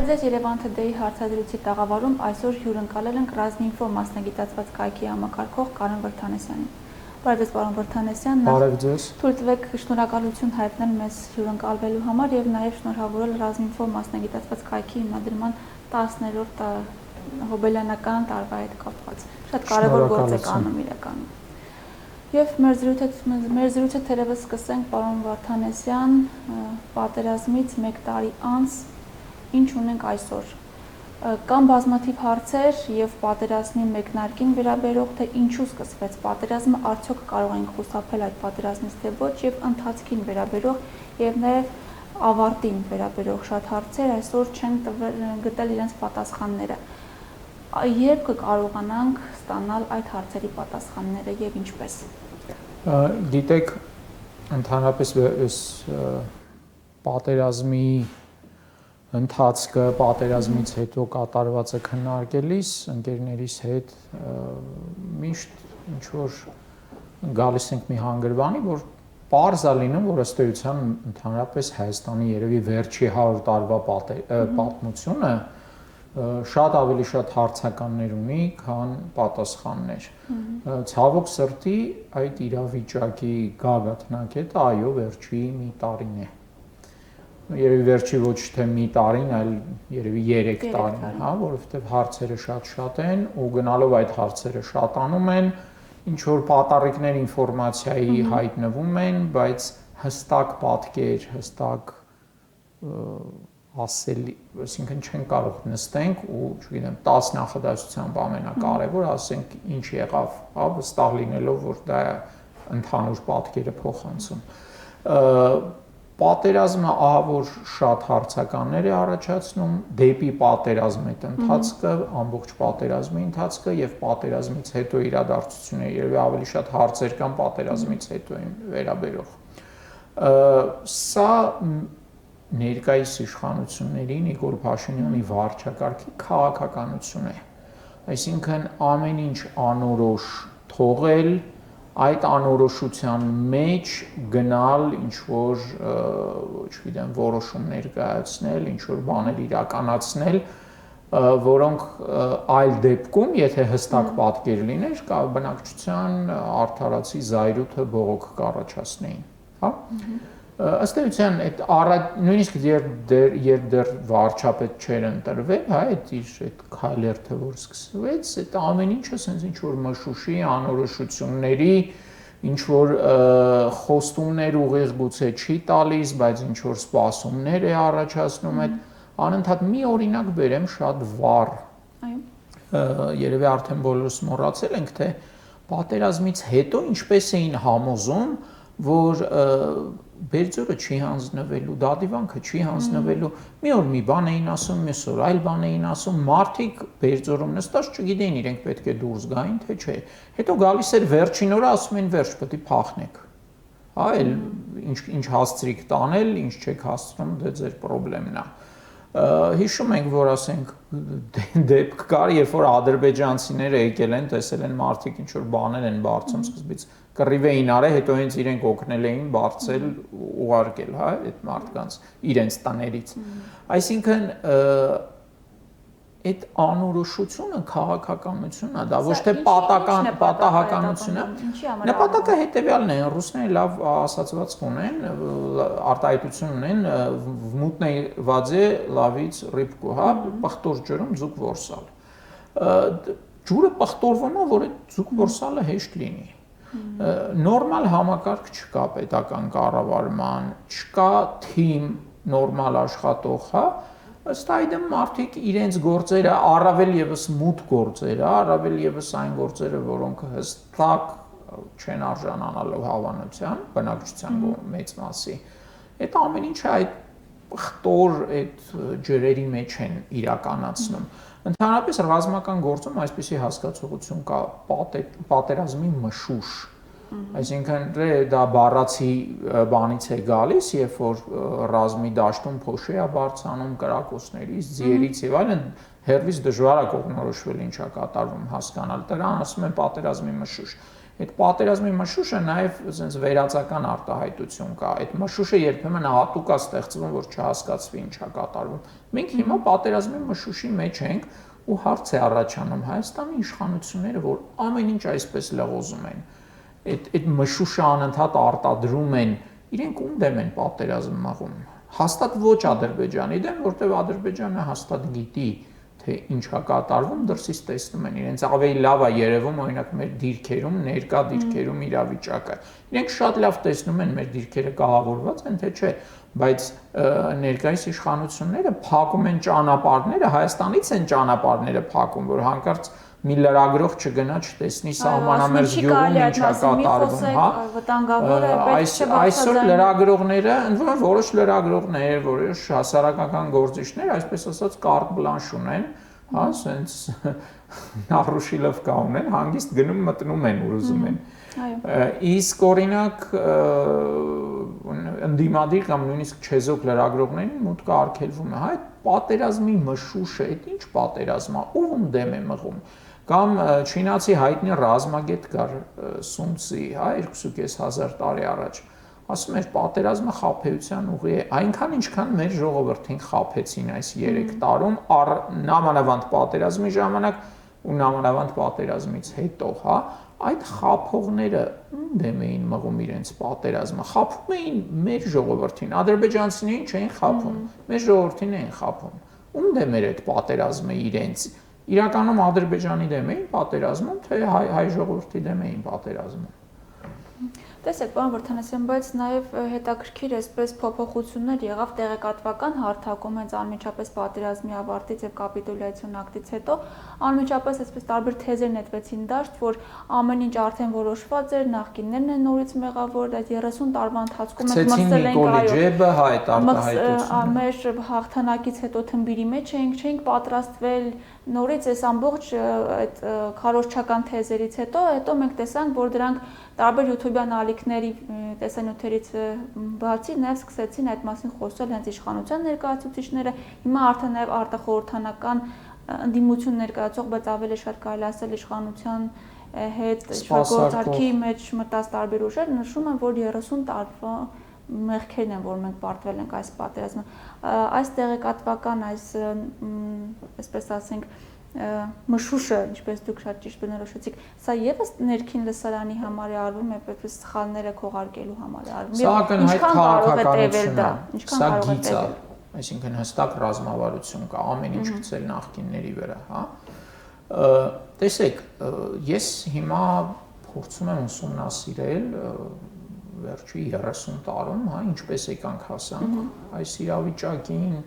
Ձեզ Երևան Today հարցազրույցի տաղավարում այսօր հյուրընկալել ենք Ռազմինֆո մասնագիտացված կայքի համակարգող Կարեն Վրդանեսյանին։ Բարև ձեզ, պարոն Վրդանեսյան։ Բարև ձեզ։ Թույլ տվեք շնորհակալություն հայտնել մեզ հյուրընկալվելու համար եւ նաեւ շնորհավորել Ռազմինֆո մասնագիտացված կայքի հիմնադրման 10-րդ հոբելյանական տարվա հետ կապված։ Շատ կարևոր գործ եք անում իրականում։ Եվ մեր զրույցը թերևս սկսենք, պարոն Վրդանեսյան, պատերազմից 1 տարի անց ինչ ունենք այսօր։ Կան բազմաթիվ հարցեր եւ պատերազմի մեկնարկին վերաբերող, թե ինչու սկսվեց պատերազմը, արդյոք կարող ենք խուսափել այդ պատերազմից թե ոչ, եւ ընթացքին վերաբերող եւ նաեւ ավարտին վերաբերող շատ հարցեր այսօր չեն գտել իրենց պատասխանները։ Երբ կկարողանանք ստանալ այդ հարցերի պատասխանները եւ ինչպես։ Գիտեք, ընդհանրապես այս պատերազմի ընթացքը, պատերազմից հետո կատարվածը քննարկելիս ընկերներիս հետ միշտ ինչ որ գալիս ենք մի հանգրվանի, որ պարզ է լինում, որ ըստ էության ընդհանրապես Հայաստանի երևի վերջի 100 տարվա պատմությունը շատ ավելի շատ հարցականներ ունի, քան պատասխաններ։ Ցավոք սրտի այդ իրավիճակի գագաթնակետը այո վերջի մի տարին է։ Երևի վերջի ոչ թե մի տարին, այլ երևի 3 տարին, հա, որովհետև հարցերը շատ են ու գնալով այդ հարցերը շատանում են, ինչ որ պատառիկներ ինֆորմացիայի հայտնվում են, բայց հստակ պատկեր, հստակ ասելի, այսինքն չեն կարող նստենք ու, չգիտեմ, 10 նախադասությամբ ամենակարևոր ասենք ինչ եղավ, հա, վստահ լինելով, որ դա ընդհանուր պատկերը փոխանցում։ Պատերազմը ահա որ շատ հարցականներ է առաջացնում, դեպի պատերազմ այդ ընթացքը, ամբողջ պատերազմի ընթացքը եւ պատերազմից հետո իրադարձությունները, երևի ավելի շատ հարցեր կան պատերազմից հետո են վերաբերող։ Սա ներկայիս իշխանությունների Նիկոլ Փաշինյանի վարչակարգի քաղաքականություն է։ Այսինքն ամեն ինչ անորոշ թողել, այդ անորոշության մեջ գնալ ինչ որ, չգիտեմ, որոշումներ կայացնել, ինչ որ բաներ իրականացնել, որոնք այլ դեպքում, եթե հստակ պատկեր լիներ, բնակչության արդարացի զայրույթը բողոք կառաջացնեին, հա։ Ըստ էության այդ նույնիսկ երբ դեռ վարչապետ չէր ընտրվել, հա, այդ իր այդ քայլերթը որ սկսվեց, այդ ամեն ինչը sense ինչ որ մշուշի անորոշությունների, ինչ որ խոստումներ ուղիղ գուցե չի տալիս, բայց ինչ որ սպասումներ է առաջացնում, այդ անընդհատ մի օրինակ բերեմ շատ վառ։ Այո։ Երևի արդեն բոլորս մոռացել ենք, թե պատերազմից հետո ինչպես էին համոզում, որ Բերձորը չի հանձնվելու, Դադիվանքը չի հանձնվելու, մի օր մի բան էին ասում, մյուս օր այլ բան էին ասում, մարդիկ Բերձորում նստած չգիտեին իրենք պետք է դուրս գային, թե չէ։ Հետո գալիս էր վերջին օրը ասում են վերջ, պետք է փախնեք։ Հա, էլ ինչ հասցրիք տանել, ինչ չեք հասցնում, դա ձեր խնդիրն է։ Հիշում ենք, որ ասենք դեպք կար, երբ որ ադրբեջանցիները եկել են, տեսել են մարդիկ ինչ որ բաներ են բարձում, սկզբից կռիվ էին արել, հետո հենց իրենք օգնել էին բարձել ուղարկել, հա, այդ մարդկանց իրենց տներից։ Այսինքն այդ անորոշությունը քաղաքականությունն է, դա ոչ թե պատահականություն է։ Նպատակը հետևյալն է, ռուսները լավ ասացվածք ունեն, արտահայտություն ունեն, մուտնեյ վաձե լավից ռիբկու, հա, պղտոր ջրում ձուկ որսալ։ Ջուրը պղտորվում է, որ այդ ձուկ որսալը հեշտ լինի։ Նորմալ համակարգ չկա պետական կառավարման, չկա թիմ նորմալ աշխատող, հա։ Ըստ այդմ մարդիկ իրենց գործերը, առավել եւս մութ գործերը, առավել եւս այն գործերը, որոնք հստակ չեն արժանանալու հավանության, բնակչության մեծ մասի, այդ ամեն ինչը այդ խտոր այդ ջրերի մեջ են իրականացնում։ Ընդհանրապես ռազմական գործում այսպիսի հասկացողություն կա պատերազմի մշուշ։ Այսինքն դա բառացի բանից է գալիս, երբ որ ռազմի դաշտում փոշի է բարձանում կրակոցներից, ձիերից եւ այլն, հերվից դժվար է կողմնորոշվել ինչա կատարվում հասկանալ։ Դրան ասում են պատերազմի մշուշ։ Այդ պատերազմի մշուշը նաև ասենց վերացական արտահայտություն կա։ Այդ մշուշը երբեմն հատուկ է ստեղծվում, որ չհասկացվի ինչա կատարվում։ Մենք հիմա պատերազմի մշուշի մեջ ենք ու հարց է առաջանում Հայաստանի իշխանությունները, որ ամեն ինչ այսպես լղոզում են։ Այդ մշուշը անընդհատ արտադրում են, իրենք ում դեմ են պատերազմ մղում։ Հաստատ ոչ Ադրբեջանի դեմ, որտեղ Ադրբեջանը հաստատ գիտի, թե ինչա կատարվում, դրսից տեսնում են իրենց ավելի լավ է երևում օրինակ մեր դիրքերում, ներկա դիրքերում իրավիճակը։ Իրենք շատ լավ տեսնում են մեր դիրքերը կահավորված են, թե չէ, բայց ներկայիս իշխանությունները փակում են ճանապարհները, Հայաստանից են ճանապարհները փակում, որ հանկարծ մի լրագրող չգնա չտեսնի սահմանամերձ գյուղում ինչա կատարվում, հա։ Վտանգավոր է, պետք չէ այսօր լրագրողները, ընդ որում որոշ լրագրողներ, որոշ հասարակական գործիչներ, այսպես ասած կարտ բլանշ ունեն, հա, ասենց նարուշիլով կա ունեն, հանգիստ գնում մտնում են ուր ուզում են։ Իսկ օրինակ ընդդիմադիր կամ նույնիսկ չեզոք լրագրողներին մուտքը արգելվում է, հա, այդ պատերազմի մշուշը, այդ ինչ պատերազմ է, ում դեմ է մղում։ Կամ չինացի հայտնի ռազմագետ կար Սունցի, հա, 2.500 տարի առաջ, ասում էր պատերազմը խաբեության ուղի է, այնքան ինչքան մեր ժողովրդին խաբեցին այս 3 տարում նամանավանդ պատերազմի ժամանակ ու նամանավանդ պատերազմից հետո, հա, այդ խաբողները ում դեմ էին մղում իրենց պատերազմը, խաբում էին մեր ժողովրդին, ադրբեջանցիներին չէին խաբում, մեր ժողովրդին էին խաբում, ում դեմ էր այդ պատերազմը իրենց, իրականում Ադրբեջանի դեմ էին պատերազմում, թե հայ ժողովրդի դեմ էին պատերազմում։ Տեսեք, պարոն Վարդանասյան, բայց նաև հետաքրքիր այսպես փոփոխություններ եղավ տեղեկատվական հարթակում հենց անմիջապես պատերազմի ավարտից եւ կապիտուլյացիոն ակտից հետո, անմիջապես այսպես տարբեր թեզեր նետվեցին դաշտ, որ ամեն ինչ արդեն որոշված էր, նախկիններն են նորից մեղավոր, այդ 30 տարվա ընթացքում մենք մտցել ենք ջեբը հայտ արտահայտությունը։ Մեր հաղթանակից հետո թմբիրի մեջ չէինք պատրաստվել նորից այս ամբողջ այդ քարոզչական թեզերից հետո մենք տեսանք, որ դրանք տարբեր յութուբյան ալիքների տեսանյութերից բացի նաև սկսեցին այդ մասին խոսել հենց իշխանության ներկայացուցիչները, հիմա արդեն նաև արտախորհրդանական ընդդիմություն ներկայացող, բայց ավելի շատ կարելի ասել իշխանության հետ գործարքի մեջ մտած տարբեր ուժեր նշում են, որ 30 տարվա մեղքերն են, որ մենք պարտվել ենք այս պատերազմը, այս տեղեկատվական, այսպես ասենք, մշուշը, ինչպես դուք շատ ճիշտ բնորոշեցիք, սա եւս ներքին լսարանի համար է արվում, այդպես սխալները քողարկելու համար է արվում։ Սա ակնհայտ քաղաքականություն է, ինչքան սա կարող է գիծ է, այսինքն հստակ ռազմավարություն կա, ամեն ինչ գցել նախկինների վրա, հա։ Տեսեք, ես հիմա փորձում եմ ուսումնասիրել վերջի 30 տարում, հա, ինչպես եկանք հասանք այս իրավիճակին,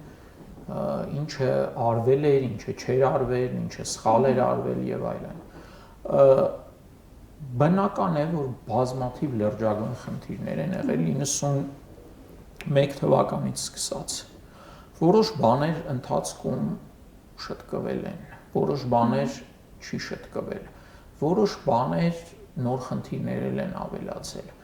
ինչը արվել էր, ինչը չէր արվել, ինչը սխալ էր արվել եւ այլն։ Բնական է, որ բազմաթիվ լրջագույն խնդիրներ են եղել 91 թվականից սկսած։ Որոշ բաներ ընթացքում շտկվել են, որոշ բաներ չի շտկվել, որոշ բաներ նոր խնդիրներ են ավելացել։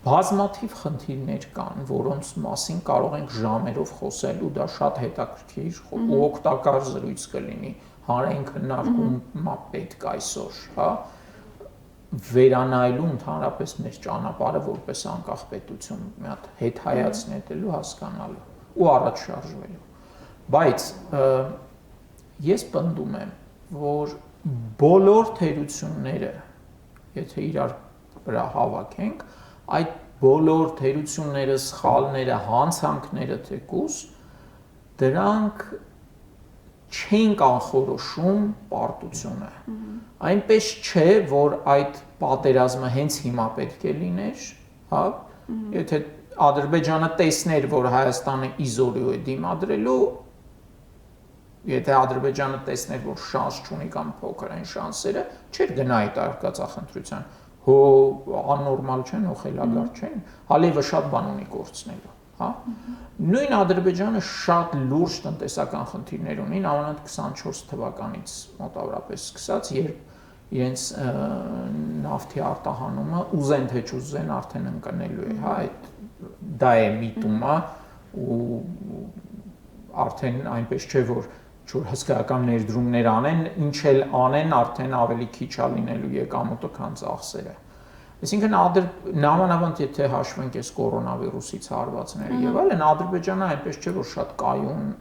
Բազմաթիվ խնդիրներ կան, որոնց մասին կարող ենք ժամերով խոսել ու դա շատ հետաքրքիր ու օգտակար զրույց կլինի, հանրային քննարկում պետք այսօր, հա, վերանայելու ընդհանրապես մեր ճանապարհը որպես անկախ պետություն, մի հատ հետհայաց նետելու, հասկանալու ու առաջ շարժվելու։ Բայց ես պնդում եմ, որ բոլոր թերությունները, եթե իրար վրա հավաքենք, այդ բոլոր թերությունները, սխալները, հանցանքները թեկուզ դրանք չեն կանխորոշում պարտությունը։ Այնպես չէ, որ այդ պատերազմը հենց հիմա պետք է լիներ, հա, եթե Ադրբեջանը տեսներ, որ Հայաստանը իզորիու է դիմադրելու, եթե Ադրբեջանը տեսներ, որ շանս չունի կամ փոքր են շանսերը, չէր գնա այդ արկածախնդրության։ Հո աննորմալ չեն, հո խելագար չեն, Ալիևը շատ բան ունի կորցնելու, հա։ Նույն Ադրբեջանը շատ լուրջ տնտեսական խնդիրներ ունի, նամանավանդ 24 թվականից մոտավորապես սկսած, երբ իրենց նավթի արտահանումը ուզեն թե չուզեն արդեն ընկնելու է, հա, դա է միտումը ու արդեն այնպես չէ, որ ինչ-որ հսկայական ներդրումներ անեն, ինչ էլ անեն, արդեն ավելի քիչ է լինելու եկամուտը, քան ծախսերը։ Այսինքն նամանավանդ եթե հաշվենք այս կորոնավիրուսից հարվածները եւ այլն, Ադրբեջանը այնպես չէ որ շատ կայուն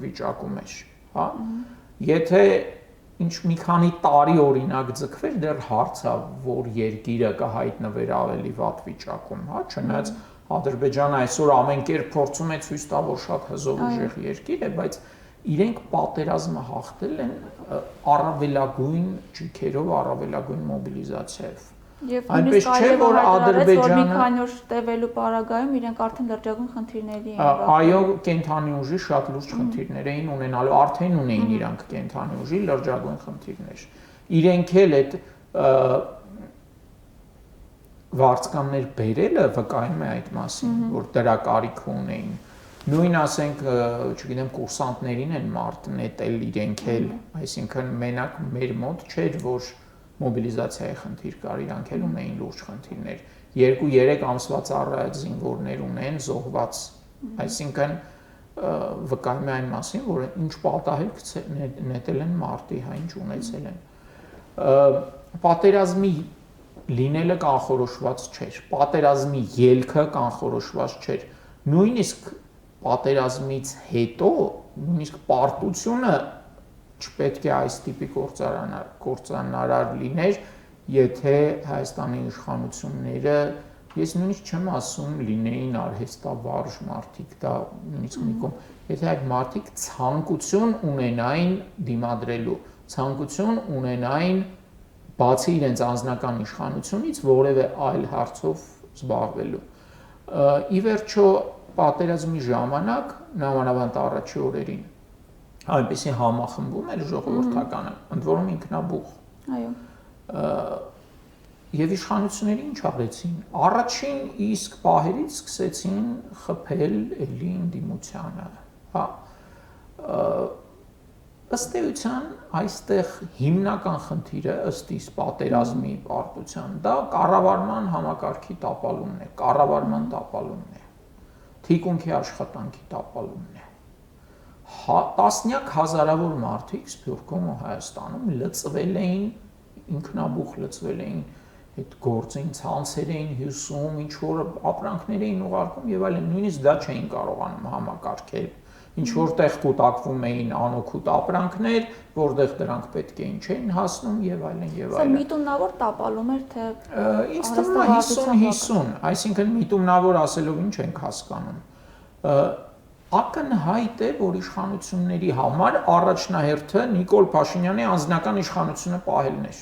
վիճակում է, հա։ Եթե ինչ մի քանի տարի օրինակ ձգվեր, դեռ հարց է, որ երկիրը կհայտնվեր ավելի վատ վիճակում, հա, չնայած Ադրբեջանը այսօր ամեն կերպ փորձում է ցույց տա, որ շատ հզոր ուժեղ երկիր է, բայց իրենք պատերազմը հաղթել են առավելագույն ճիգերով, առավելագույն մոբիլիզացիայով։ Եվ նույնիսկ այլ որ Ադրբեջանը մի քանի օր տևելու պարագայում իրենք արդեն լրջագույն խնդիրների են վախենում։ Այո, կենթանի ուժի շատ լուրջ խնդիրներ էին ունենալու, արդեն ունեին իրանք կենթանի ուժի լրջագույն խնդիրներ։ Իրենք էլ այդ վարձկաններ բերելը վկայում է այդ մասին, որ դրա կարիք ունեին։ Նույն ասենք, չգիտեմ, կուրսանտներին են մարդ նետել իրենք էլ, այսինքն մենակ մեր մոտ չէր, որ մոբիլիզացիայի խնդիր կար, իրանք էլ ունեին լուրջ խնդիրներ։ 2-3 ամսվա ծառայած զինվորներ ունեն զոհված, այսինքն վկայում է այն մասին, որ ինչ պատահել նետել են մարտի, հա ինչ ունեցել են։ Պատերազմի լինելը կանխորոշված չէր, պատերազմի ելքը կանխորոշված չէր։ Նույնիսկ պատերազմից հետո, նույնիսկ պարտությունը չպետք է այս տիպի կործանարար լիներ, եթե Հայաստանի իշխանությունները, ես նույնիսկ չեմ ասում լինեին արհեստավարժ մարդիկ, դա նույնիսկ մի կողմ, եթե այդ մարդիկ ցանկություն ունենային դիմադրելու, ցանկություն ունենային բացի իրենց անձնական իշխանությունից որևէ այլ հարցով զբաղվելու։ Ի վերջո պատերազմի ժամանակ, նամանավանդ առաջի օրերին, այնպեսի համախմբում էր ժողովրդականը, ընդ որում ինքնաբուխ։ Այո։ Եվ իշխանությունները ինչ արեցին։ Առաջին իսկ պահերից սկսեցին խփել էլի ընդդիմությանը, հա։ Ըստ էության այստեղ հիմնական խնդիրը ըստ իս պատերազմի պարտության, դա կառավարման համակարգի տապալումն է, կառավարման տապալումն է, թիկունքի աշխատանքի տապալումն է։ Տասնյակ հազարավոր մարդիկ Սփյուռքում ու Հայաստանում լծվել էին, ինքնաբուխ լծվել էին, այդ գործին ցանցեր էին հյուսում, ինչ որ ապրանքներ էին ուղարկում եւ այլն, նույնիսկ դա չէին կարողանում համակարգել։ Ինչ որտեղ կուտակվում էին անօգուտ ապրանքներ, որտեղ դրանք պետք էին չէին հասնում եւ այլն եւ այլն։ Սա միտումնավոր տապալում էր թե ինձ թվում է 50-50, այսինքն միտումնավոր ասելով ինչ ենք հասկանում։ Ակնհայտ է, որ իշխանությունների համար առաջնահերթը Նիկոլ Փաշինյանի անձնական իշխանությունը պահելն էր։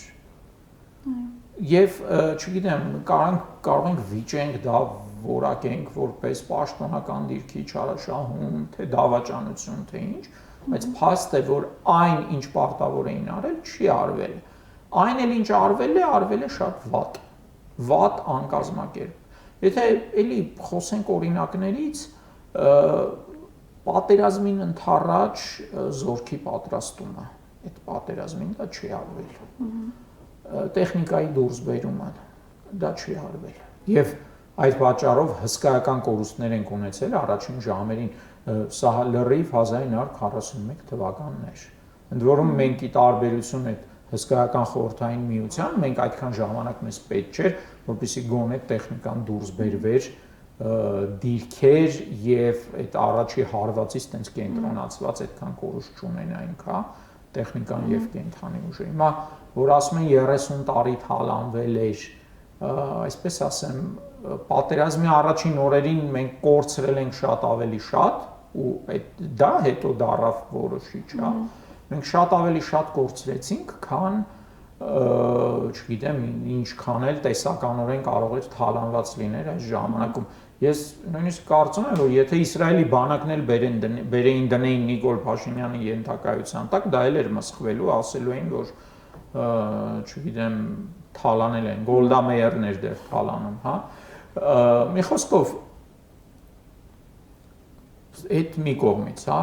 Եվ չգիտեմ, կարող ենք վիճենք դա որակենք որպես պաշտոնական դիրքի չարաշահում, թե դավաճանություն, թե ինչ, բայց փաստ է, որ այն, ինչ պարտավոր էին արել, չի արվել։ Այն էլ ինչ արվել է շատ վատ անկազմակերպ։ Եթե էլի խոսենք օրինակներից, պատերազմին ընդառաջ զորքի պատրաստումը, այդ պատերազմին դա չի արվել։ Տեխնիկայի դուրսբերումը դա չի արվել։ Եվ այդ պատճառով հսկայական կորուստներ ենք ունեցել առաջին ժամերին, սա լրիվ 1941 թվականն էր։ Ընդ որում մենք ի տարբերություն այդ հսկայական խորհրդային միության, մենք այդքան ժամանակ մեզ պետք չէր, որպեսզի գոնե տեխնիկան դուրս բերվեր դիրքեր եւ այդ առաջի հարվածից տենց կենտրոնացված այդքան կորուստ չունենային, հա, տեխնիկան եւ կենթանի ուժը։ Հիմա որ ասում են 30 տարի թալանվել էր, այսպես ասեմ, պատերազմի առաջին օրերին մենք կորցրել ենք շատ ավելի շատ ու դա հետո դարավ որոշիչ, հա։ Մենք շատ ավելի շատ կորցրեցինք, քան չգիտեմ, ինչքան էլ տեսականորեն կարող էր թալանված լիներ այս ժամանակում։ Ես նույնիսկ կարծում եմ, որ եթե Իսրայելի բանակն էլ բերեին դնեին Նիկոլ Փաշինյանի ենթակայության տակ, դա էլ էր մսխվելու, ասելու էին, որ չգիտեմ, թալանել են, Գոլդա Մեյերն էր դեռ թալանում, հա։ Մի խոսքով այդ մի կողմից, հա,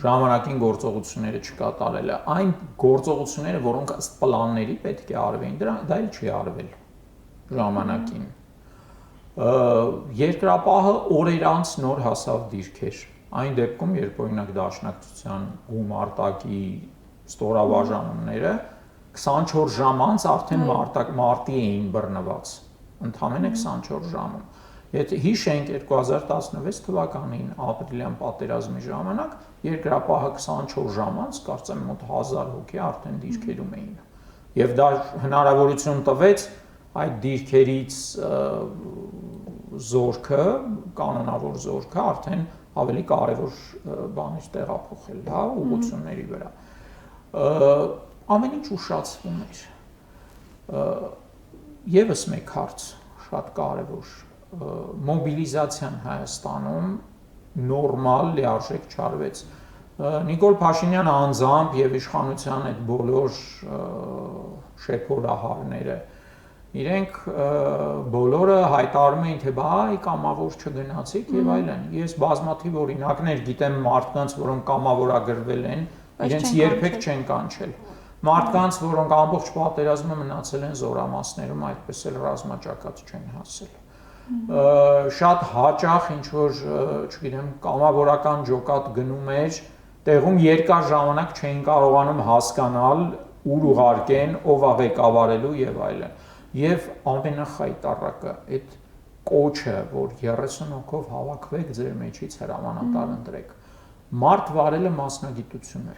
ժամանակին գործողությունները չկատարելը, այն գործողությունները, որոնք ըստ պլանների պետք է արվեին, դա էլ չի արվել ժամանակին։ Երկրապահը օրեր անց նոր հասավ դիրքեր, այն դեպքում, երբ օրինակ դաշնակցության գումարտակի ստորաբաժանումները 24 ժամ անց արդեն մարտի էին բռնված, ընդամենը 24 ժամում։ Եթե հիշենք 2016 թվականին ապրիլյան պատերազմի ժամանակ երկրապահը 24 ժամ անց կարծեմ մոտ 1000 հոգի արդեն դիրքերում էին։ Եվ դա հնարավորություն տվեց այդ դիրքերից զորքը, կանոնավոր զորքը արդեն ավելի կարևոր բաներ տեղափոխել, հա, ուղղությունների վրա։ Ամեն ինչ ուշացվում էր։ Եվս մեկ հարց շատ կարևոր մոբիլիզացիան Հայաստանում նորմալ լիարժեք չարվեց։ Նիկոլ Փաշինյանը անձամբ եւ իշխանության այդ բոլոր շեփորահարները իրենք բոլորը հայտարարում էին, թե բայ կամավոր չգնացիք եւ այլն։ Ես բազմաթիվ օրինակներ գիտեմ մարդկանց, որոնք կամավորագրվել են, իրենց երբեք չեն կանչել։ Մարդկանց, որոնք ամբողջ պատերազմը մնացել են զորամասներում, այդպես էլ ռազմաճակատ չեն հասել։ Շատ հաճախ ինչ որ, չգիտեմ, կամավորական ջոկատ գնում էր, տեղում երկար ժամանակ չէին կարողանում հասկանալ, ուր ուղարկեն, ով է ղեկավարելու եւ այլն։ Եվ ամենախայտառակը այդ կոչը, որ 30 հոգով հավաքվեք ձեր մեջից հրամանատար ընտրեք։ Մարդ վարելը մասնագիտություն է։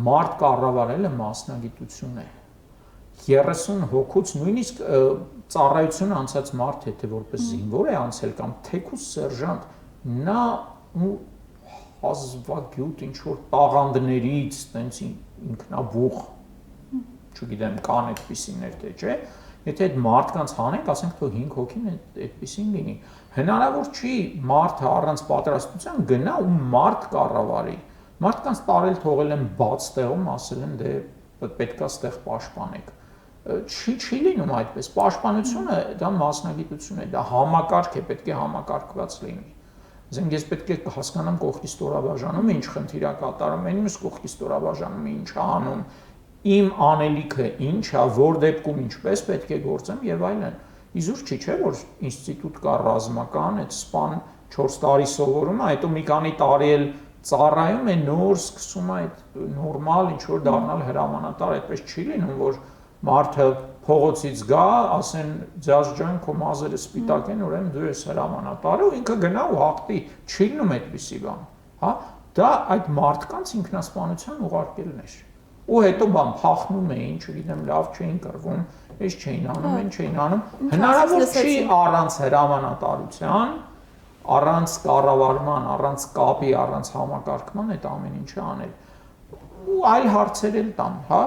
Մարդ կառավարելը մասնագիտություն է։ 30 հոգուց նույնիսկ ծառայություն անցած մարդ եթե որպես զինվոր է անցել կամ թեկուզ սերժանտ, նա հազվագյուտ ինչ որ տաղանդներից, տենց ինքնաբուխ, չգիտեմ, կան այդպիսիներ թե չէ, եթե այդ մարդկանց հանենք, ասենք թող 5 հոգին այդպիսին լինի։ Հնարավոր չի մարդը առանց պատրաստության գնա ու մարդ կառավարի։ Մարդկանց տարել թողել են բաց տեղում, ասել են դե պետքա ստեղ պաշտպանեք։ Չի լինում այդպես։ Պաշտպանությունը դա մասնագիտություն է, դա համակարգ է, պետք է համակարգված լինի։ Ասենք ես պետք է հասկանամ կողքի ստորաբաժանում ինչ խնդիր է կատարում, այն մյուս կողքի ստորաբաժանում ինչ է անում, իմ անելիքը ինչ է, որ դեպքում ինչպես պետք է գործեմ եւ այլն։ Իզուր չի, չէ՞ որ ինստիտուտ կա ռազմական, այդ սպան 4 տարի սովորում է, հետո մի քանի տարի էլ ծառայում է, նոր սկսում է այդ նորմալ ինչ որ դառնալ հրամանատար, այդպես չի լինում, որ մարդը փողոցից գա, ասեն ձյազ ջան, քո մազերը սպիտակ են, ուրեմն դու ես հրամանատարը, ու ինքը գնա ու հաղթի, չի լինում այդպիսի բան, հա, դա այդ մարդկանց ինքնասպանության ուղարկելն էր։ Ու հետո բան փախնում էին, չգիտեմ, լավ չէին կռվում, այս չէին անում, այն չէին անում, հնարավոր չի առանց հրամանատարության, առանց կառավարման, առանց կապի, առանց համակարգման այդ ամեն ինչը անել։ Ու այլ հարցեր էլ տան, հա։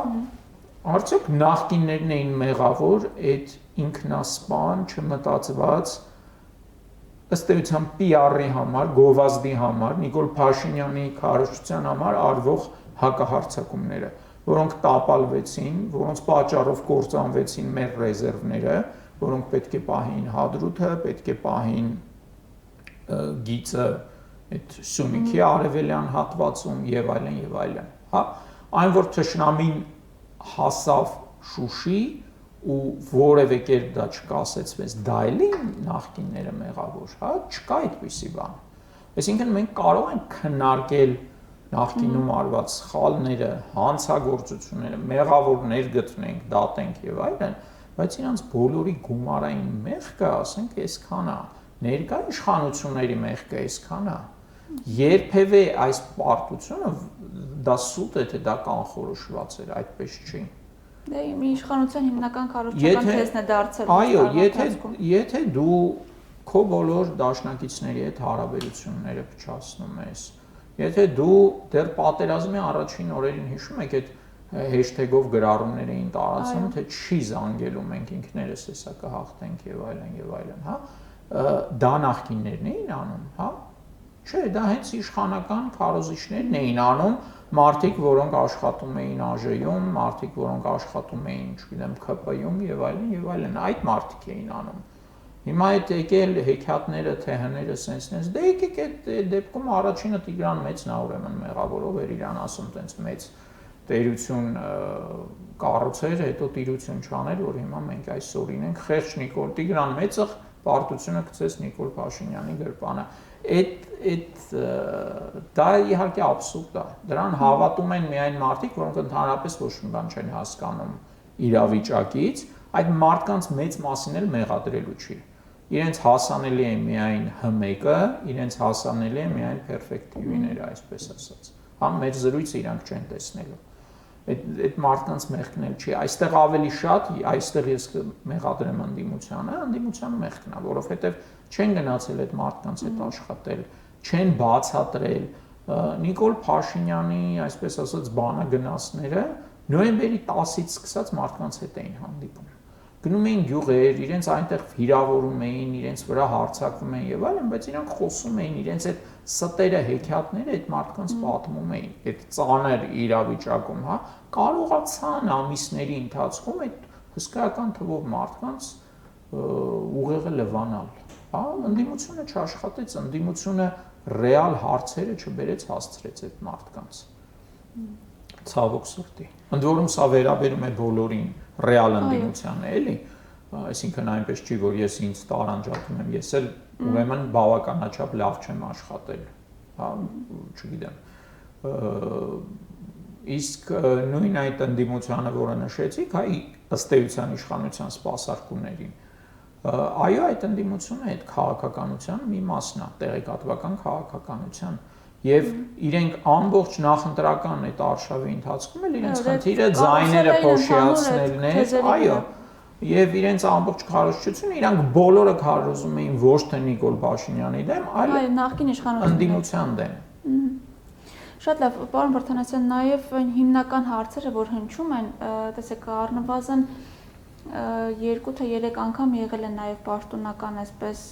Արդյոք նախկիններն էին մեղավոր այդ ինքնասպան, չմտածված ըստ էության PR-ի համար, գովազդի համար, Նիկոլ Փաշինյանի քարոզչության համար արվող հակահարձակումները, որոնք տապալվեցին, որոնց պատճառով կործանվեցին մեր ռեզերվները, որոնք պետք է պահեին հադրութը, պետք է պահեին գիծը այդ Սյունիքի արևելյան հատվածում եւ այլն, հա, այն որ թշնամին հասավ Շուշի ու որևէ կերպ դա չկասեցվեց, դա էլի նախկինները մեղավոր, հա, չկա այդպիսի բան։ Այսինքն մենք կարող ենք քննարկել նախկինում արված սխալները, հանցագործությունները, մեղավորներ գտնենք, դատենք եւ այլն, բայց իրանց բոլորի գումարային մեղքը, ասենք, այսքան է, ներկա իշխանությունների մեղքը այսքան է։ Երբևէ այս պարտությունը դա սուտ է, թե դա կանխորոշված էր, այդպես չի։ Դե մի իշխանության հիմնական քարոզչական թեզն է դարձել։ Այո, եթե դու քո բոլոր դաշնակիցների հետ հարաբերությունները փչացնում ես, եթե դու դեռ պատերազմի առաջին օրերին հիշում եք այդ հեշթեգով գրառումներ էին տարածում, թե չի զանգելու, մենք ինքներս հեսա կհաղթենք եւ այլն, հա, դա նախկիններն էին անում, հա։ Չէ, դա հենց իշխանական քարոզիչներն էին անում, մարդիկ, որոնք աշխատում էին ԱԺ-ում, մարդիկ, որոնք աշխատում էին, չգիտեմ, ՔՊ-ում եւ այլն, այդ մարդիկ էին անում։ Հիմա այդ եկել հեքիաթները, ԹՀ-ները սենսնես, դե եկեք այդ դեպքում առաջինը Տիգրան Մեծն է ուրեմն մեղավորով էր իրան ասում տենց մեծ տերություն կառուցեր, հետո տիրություն չաներ, որ հիմա մենք այս օրին ենք, խեղճ Նիկոլ Տիգրան Մեծը պարտությունը գցեց Նիկոլ Փաշինյանի գրպանը։ Այդ դա իհարկե աբսուրդ է։ Դրան հավատում են միայն մարդիկ, որոնք ընդհանրապես ոչ մի բան չեն հասկանում իրավիճակից, այդ մարդկանց մեծ մասին էլ մեղադրելու չի։ Իրենց հասանելի է միայն H1-ը, իրենց հասանելի է միայն perfect TV-ները, այսպես ասած։ Համ մեր զրույցը իրանք չեն տեսնելու։ Այդ մարդկանց մեղքն էլ չի։ Այստեղ ավելի շատ, այստեղ ես մեղադրեմ ընդդիմության մեղքն է, որովհետև չեն գնացել այդ մարդկանց հետ աշխատել, չեն բացատրել։ Նիկոլ Փաշինյանի, այսպես ասած, բանագնացները նոյեմբերի 10-ից սկսած մարդկանց հետ էին հանդիպում։ Գնում էին գյուղեր, իրենց այնտեղ վիրավորում էին, իրենց վրա հարձակվում էին եւ այլն, բայց իրանք խոսում էին, իրենց այդ ստերը, հեքիաթները այդ մարդկանց պատմում էին, այդ ծանր իրավիճակում, հա, կարողացան ամիսների ընթացքում այդ հսկայական թվով մարդկանց ուղեղը լվանալ, հա, ընդդիմությունը չաշխատեց, ընդդիմությունը ռեալ հարցերը չբերեց հասցրեց այդ մարդկանց։ Ցավոք սրտի։ Ընդ որում սա վերաբերում է բոլորին, ռեալ ընդդիմությանն է, էլի, այսինքն այնպես չի, որ ես ինձ տարանջատում եմ, ես էլ ուրեմն բավականաչափ լավ չեմ աշխատել, հա, չգիտեմ։ Իսկ նույն այդ ընդդիմությանը, որը նշեցիք, հա, ըստ էության իշխանության սպասարկումներին, այո, այդ ընդդիմությունը այդ քաղաքականության մի մասն է, տեղեկատվական քաղաքականության Եվ իրենք ամբողջ նախընտրական այդ արշավի ընթացքում էլ իրենց խնդիրը ձայները փոշիացնելն է, այո, եւ իրենց ամբողջ քարոզչությունը իրանք բոլորը քարոզում էին ոչ թե Նիկոլ Փաշինյանի դեմ, այլ նախկին իշխանության ընդդիմության դեմ։ Շատ լավ, պարոն Վարդանասյան, նաեւ հիմնական հարցերը, որ հնչում են, տեսեք, առնվազն 2 թե 3 անգամ եղել են նաև պաշտոնական այսպես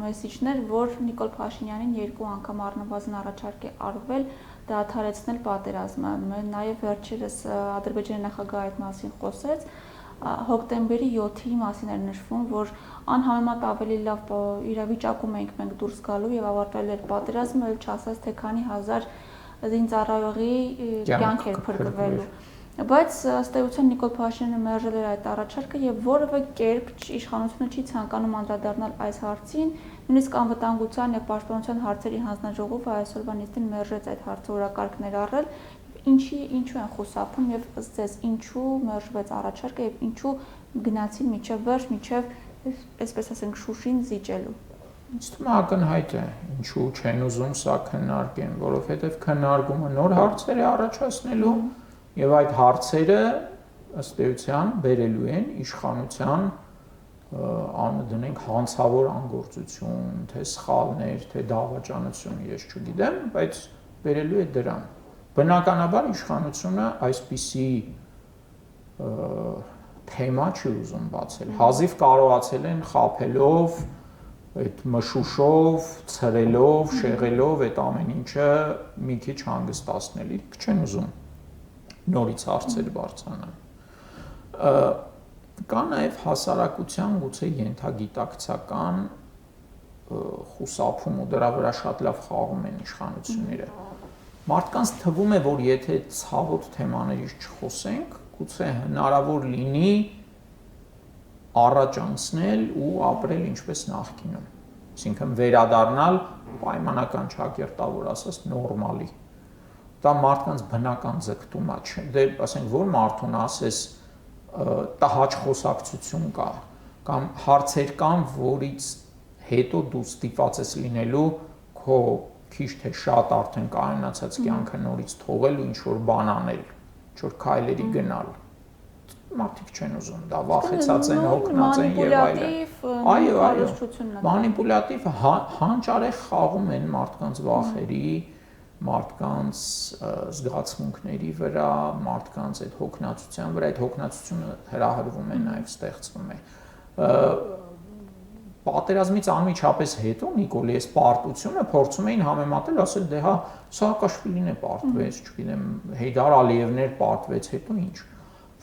մեսիջներ, որ Նիկոլ Փաշինյանին 2 անգամ առնվազն առաջարկ է արվել դադարեցնել պատերազմը։ Նաև վերջերս Ադրբեջանի նախագահը այդ մասին խոսեց, հոկտեմբերի 7-ի մասին էր նշվում, որ անհամեմատ ավելի լավ իրավիճակում ենք մենք դուրս գալու եւ ավարտվել էր պատերազմը, այլ չասած թե քանի հազար զինծառայողի կյանք էր փրկվելու։ Բայց ըստ էության Նիկոլ Փաշինյանը մերժել էր այդ առաջարկը եւ որևէ կերպ իշխանությունը չի ցանկանում անդրադառնալ այս հարցին, նույնիսկ անվտանգության եւ պաշտպանության հարցերի հանձնաժողովը այսօրվա նիստին մերժեց այդ հարցը օրակարգ ներառել, ինչու են խուսափում եւ ըստ ձեզ ինչու մերժվեց առաջարկը եւ ինչու գնացին միջև վերջ, միջև այսպես ասենք Շուշին զիջելու։ Ինձ թվում է ակնհայտ է, ինչու չեն ուզում սա քննարկեն, որովհետեւ քննարկումը նոր հարցեր է առաջացնելու Եվ այդ հարցերը ըստ էության բերելու են իշխանության դնենք հանցավոր անգործություն, թե սխալներ, թե դավաճանություն, ես չգիտեմ, բայց բերելու է դրան։ Բնականաբար իշխանությունը այսպիսի թեմա չի ուզում բացել։ Հազիվ կարողացել են խաբելով, այդ մշուշով, ցրելով, շեղելով այդ ամեն ինչը մի քիչ հանգստացնել, իրենք չեն ուզում նորից հարցեր բարձրանան։ Կա նաև հասարակության գուցե ենթագիտակցական խուսափում ու դրա վրա շատ լավ խաղում են իշխանությունները։ Մարդկանց թվում է, որ եթե ցավոտ թեմաներից չխոսենք, գուցե հնարավոր լինի առաջ անցնել ու ապրել ինչպես նախկինում։ Այսինքն վերադառնալ պայմանական ճակերտավոր ասած նորմալի։ Դա մարդկանց բնական ձգտում է, դե ասենք որ մարդուն ասես տհաճ խոսակցություն կա կամ հարցեր կան, որից հետո դու ստիպված ես լինելու քո քիչ թե շատ արդեն կայունացած կյանքը նորից թողել ու ինչ որ բան անել, ինչ որ քայլերի գնալ։ Մարդիկ չեն ուզում, դա վախեցած են, հոգնած են եւ այլն։ Այո, մանիպուլատիվ հանճարեղ խաղում են մարդկանց վախերի մարդկանց զգացմունքների վրա, մարդկանց այդ հոգնածության վրա, այդ հոգնածությունը հրահրվում է նաև ստեղծվում է։ Պատերազմից անմիջապես հետո Նիկոլի այս պարտությունը փորձում էին համեմատել, ասել դե հա Սաակաշվիլին է պարտվեց, չգիտեմ, Հեյդար Ալիևն էր պարտվեց, հետո ինչ։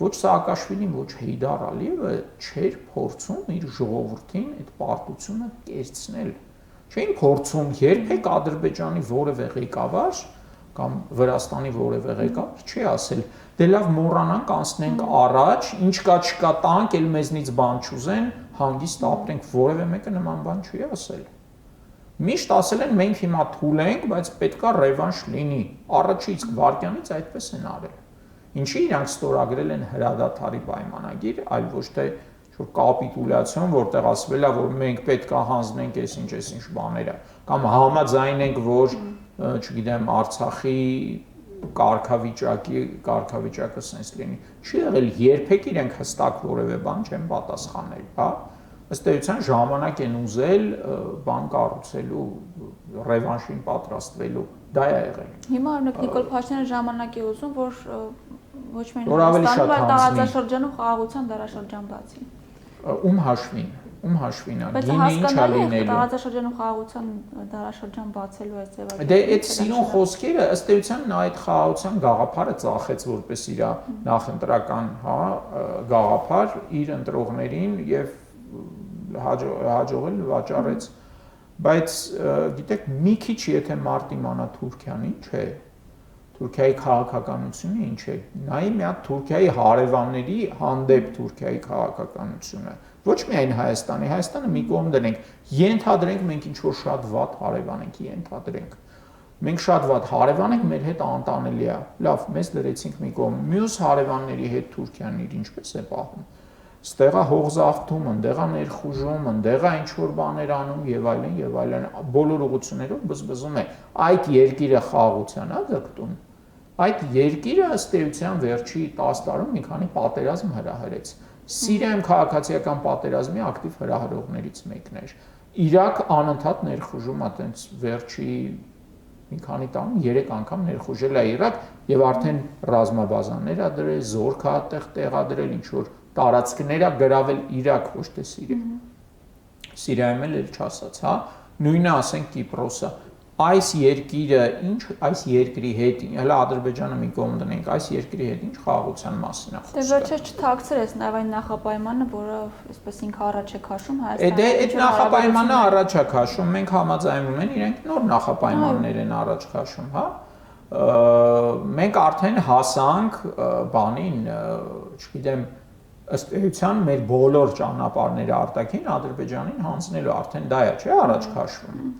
Ոչ Սաակաշվիլին, ոչ Հեյդար Ալիևը չէր փորձում իր ժողովրդին այդ պարտությունը կերցնել Չէին փորձում երբեք Ադրբեջանի որևէ ղեկավար կամ Վրաստանի որևէ ղեկավար չի ասել դե լավ մոռանանք անցնենք առաջ ինչ կա չկա տանք էլ մեզնից բան չուզեն հանգիստ ապրենք որևէ մեկը նման բան չի ասել միշտ ասել են մենք հիմա թույլ ենք բայց պետքա ռևանշ լինի առաջից վարկյանից այդպես են արել ինչի իրանք ստորագրել են հրադադարի պայմանագիր այլ ոչ թե որ կապիտուլյացիոն որտեղ ասվել է որ մենք պետք է հանձնենք այսինչ բաները կամ համաձայնենք որ չգիտեմ Արցախի կարգավիճակը sense լինի չի եղել երբեք իրենք հստակ որևէ բան չեն պատասխանել հա ըստ էության ժամանակ են ուզել բան կառուցելու ռևանշին պատրաստվելու դա է եղել հիմա օրինակ Նիկոլ Փաշինյանը ժամանակ է ուզում որ ոչ միայն Հայաստանում այլ տարածաշրջանում խաղաղության դարաշրջան բացի ում հաշվին է գինը ինչ է լինելու տարածաշրջանում խաղաղության դարաշրջան բացելու այս ձևակերպը դե այդ սիրուն խոսքերը ըստ էության նա այդ խաղաղության գաղափարը ծախեց որպես իր նախընտրական հա գաղափար իր ընտրողներին եւ հաջողել վաճառեց բայց գիտեք մի քիչ եթե մարդ իմանա Թուրքիան ինչ է Թուրքիայի քաղաքականությունը ինչ է նայի մի հատ Թուրքիայի հարևանների հանդեպ Թուրքիայի քաղաքականությունը ոչ միայն Հայաստանը մի կողմ դնենք ենթադրենք մենք ինչ որ շատ վատ հարևան ենք ենթադրենք մենք շատ վատ հարևան ենք մեր հետ անտանելի է լավ մեզ դրեցինք մի կողմ մյուս հարևանների հետ Թուրքիան իր ինչպես է պահում ստեղա հողզավթում, ընդեղա ներխուժում, ընդեղա ինչ որ բաներ անում եւ այլն բոլոր ուղղություններով բզբզում է այդ երկիրը խաղաղության է ձգտում այդ երկիրը ըստ էության վերջի 10 տարում մի քանի պատերազմ հրահրեց Սիրիայում քաղաքացիական պատերազմի ակտիվ հրահրողներից մեկն էր Իրաք անընդհատ ներխուժում է տենց վերջի մի քանի տարում 3 անգամ ներխուժել է Իրաք եւ արդեն ռազմաբազաներ ա դրել զորք ա տեղադրել ինչ որ տարածքներ ա գրավել Իրաք ոչ թե Սիրիա Սիրիայում էլ չասած հա նույնը ասենք Կիպրոսը այս երկիրը ինչ այս երկրի հետ հələ Ադրբեջանը մի կողմ դնենք այս երկրի հետ ինչ խաղաղության մասին է խոսքը դե վերջերս չթաքցրես նաեւ այն նախապայմանը որը այսպես ինքը առաջ է քաշում Հայաստանը դե այդ նախապայմանը առաջ է քաշում մենք համաձայնվում ենք իրենք նոր նախապայմաններ են առաջ քաշում հա մենք արդեն հասանք բանին չգիտեմ ըստ էության մեր բոլոր ճանապարհները արտաքին Ադրբեջանին հանձնելու արդեն դա է չէ առաջ քաշվում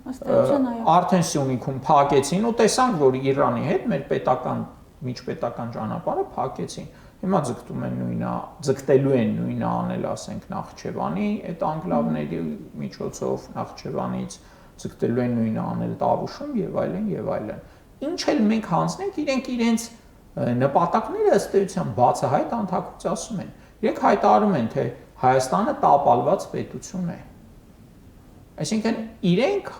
Արդեն Սյունիքում փակեցին ու տեսանք որ Իրանի հետ մեր պետական միջպետական ճանապարհը փակեցին հիմա ձգտելու են նույնը անել ասենք Նախճեվանի այդ անկլավների միջոցով Նախճեվանից ձգտելու են նույնը անել Տավուշում եւ այլն ինչ էլ մենք հանձնենք իրենք իրենց նպատակները ըստ էության բացահայտ անթակուց ասում են իրենք հայտարարում են թե Հայաստանը տապալված պետություն է Այսինքն իրենք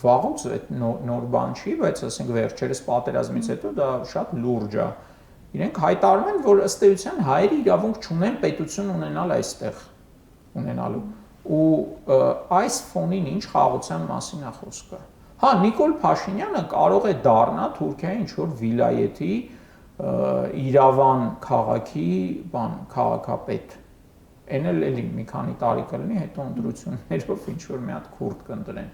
վաղուց այդ նոր բան չի, բայց ասենք վերջերս պատերազմից հետո դա շատ լուրջ է։ Իրենք հայտարարում են, որ ըստ էության հայերը իրավունք չունեն պետություն ունենալ այստեղ ունենալու։ Ու այս ֆոնին ինչ խաղաղության մասին է խոսքը։ Հա, Նիկոլ Փաշինյանը կարող է դառնա Թուրքիայի ինչ որ վիլայեթի Իրավան քաղաքի քաղաքապետ Այն էլ էլի մի քանի տարի կլինի, հետո ընտրություններով ինչ որ մի հատ քուրդ կընտրեն։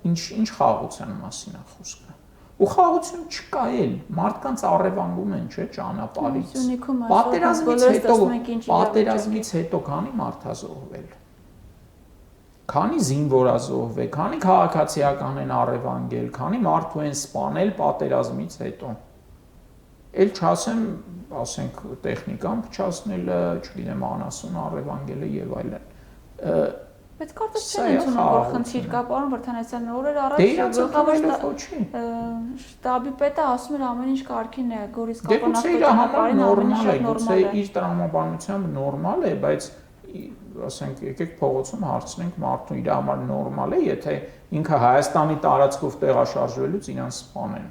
Ինչ խաղաղության մասին է խոսքը։ Ու խաղաղություն չկա էլ, մարդկանց առևանգում են, չէ, ճանապարհից։ Պատերազմից հետո քանի մարդ է զոհվել։ Քանի զինվոր է զոհվել, քանի քաղաքացիական են առևանգել, քանի մարդու են սպանել պատերազմից հետո։ Էլ չասեմ, ասենք տեխնիկան փչացնելը, չգիտեմ, անասուն առևանգելը եւ այլն։ Բայց կարծես չեն ընդունում որ խնդիր կա, պարոն Վարդանեսյան, օրեր առաջ գլխավոր շտաբի պետը ասում էր ամեն ինչ կարգին է, Գորիս Կապանավկոյանի նորմալ է, իր տրամաբանությամբ նորմալ է, բայց ասենք եկեք փողոցում հարցնենք մարդու իր համար նորմալ է, եթե ինքը Հայաստանի տարածքով տեղաշարժվելուց իրան սպանեն։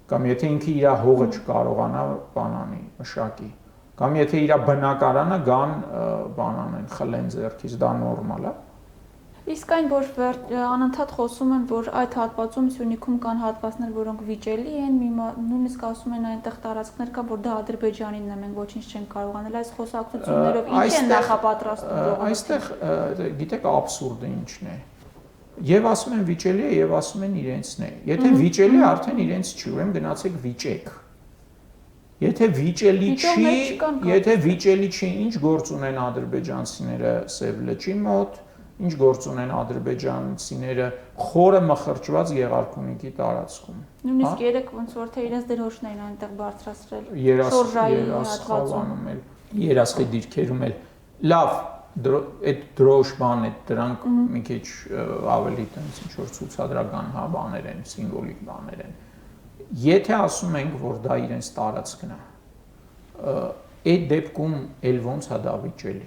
Կամ եթե ինքը իր հողը չկարողանա բանանի, մշակի, կամ եթե իր բնակարանը գան բանանեն, խլեն ձեռքից, դա նորմալ է։ Իսկ այն որ անընդհատ խոսում են, որ այդ հատվածում Սյունիքում կան հատվածներ, որոնք վիճելի են, նույնիսկ ասում են այնտեղ տարածքներ կա, որ դա Ադրբեջանինն է, մենք ոչինչ չենք կարող անել, այս խոսակցություններով ինչ են նախապատրաստում։ Այստեղ գիտեք աբսուրդը ինչն է։ Եվ ասում են վիճելի է, եւ ասում են իրենցն է։ Եթե վիճելի է, արդեն իրենց չի, ուրեմն գնացեք վիճեք։ Եթե վիճելի չի, ինչ գործ ունեն ադրբեջանցիները Սև լճի մոտ, ինչ գործ ունեն ադրբեջանցիները խորը մխրճված Գեղարքունիքի տարածքում։ Նույնիսկ երեք ոնց որ թե իրենց դրոշներն այնտեղ բարձրացրել։ Երասխալանում էլ, երասխի դիրքերում էլ։ Լավ, այդ դրոշ բան է, դրանք մի քիչ ավելի տենց ինչ որ ցուցադրական բաներ են, սիմվոլիկ բաներ են։ Եթե ասում ենք, որ դա իրենց տարածքն է, այդ դեպքում էլ ոնց է դա վիճելի։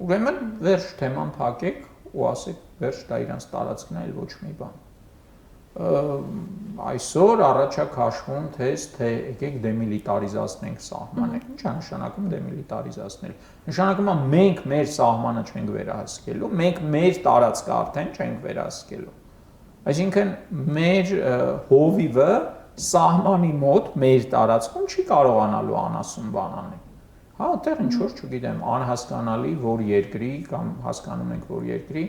Ուրեմն վերջ թեման փակեք ու ասեք, վերջ դա իրենց տարածքն է, այլ ոչ մի բան։ Այսօր առաջա քաշվում թե եկեք դեմիլիտարիզացնենք սահմանը։ Ինչ է նշանակում դեմիլիտարիզացնել։ Նշանակում է մենք մեր սահմանը չենք վերահսկելու, մենք մեր տարածքը արդեն չենք վերահսկելու։ Այսինքն մեր հովիվը սահմանի մոտ մեր տարածքում չի կարողանալու անասուն բան անել։ Հա, այդտեղ ինչ որ չգիտեմ, անհասկանալի որ երկրի կամ հասկանում ենք որ երկրի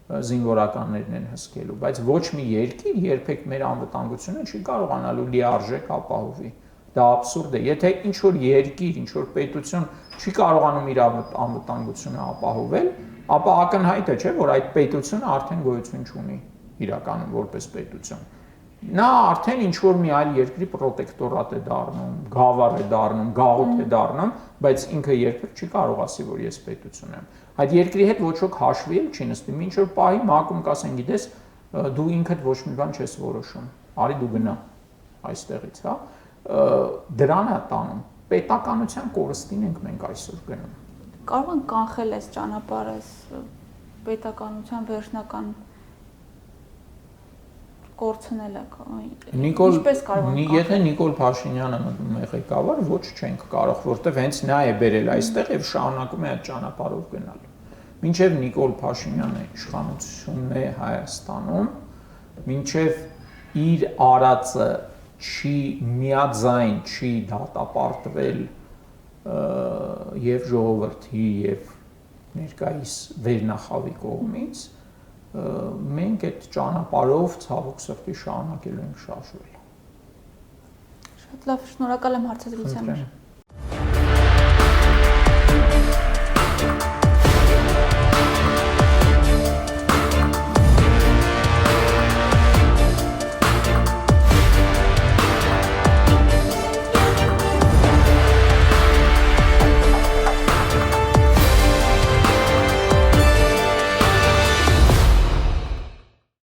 զինվորականներն են հսկելու, բայց ոչ մի երկիր երբեք մեր անվտանգությունը չի կարողանալու լիարժեք ապահովի։ Դա աբսուրդ է։ Եթե ինչ որ երկիր, ինչ որ պետություն չի կարողանում իր անվտանգությունը ապահովել, ապա ակնհայտ է, չէ՞, որ այդ պետությունը արդեն գոյություն չունի իրականում որպես պետություն։ Նա արդեն ինչ որ մի այլ երկրի պրոտեկտորատ է դառնում, գավառ է դառնում, գաղութ է դառնում, բայց ինքը երբեք չի կարող ասի, որ ես պետություն եմ։ Այդ երկրի հետ ոչ ոք հաշվի էլ չի նստի, ինչ որ պահի մակում կասեն, գիտես, դու ինքդ ոչ մի բան չես որոշում, արի դու գնա այստեղից, հա։ Դրան է տանում։ Պետականության կորստին ենք մենք այսօր գնում։ Կարող են կանխել այս ճանապարհը պետականության վերջնական կորցնելը։ Ինչպես կարող ենք։ Եթե Նիկոլ Փաշինյանը մտնում է ղեկավար, ոչ չենք կարող, որտեվ հենց նա է բերել այստեղ եւ շարունակում է այդ ճանապարհով գնալ։ Մինչեւ Նիկոլ Փաշինյանը իշխանությունն է Հայաստանում, մինչեւ իր արածը չի միաձայն չի դատապարտվել եւ ժողովրդի եւ ներկայիս վերնախավի կողմից, մենք այդ ճանապարհով ցավոք սրտի շարունակելու ենք շարժվել։ Շատ լավ, շնորհակալ եմ հարցազրույցի համար։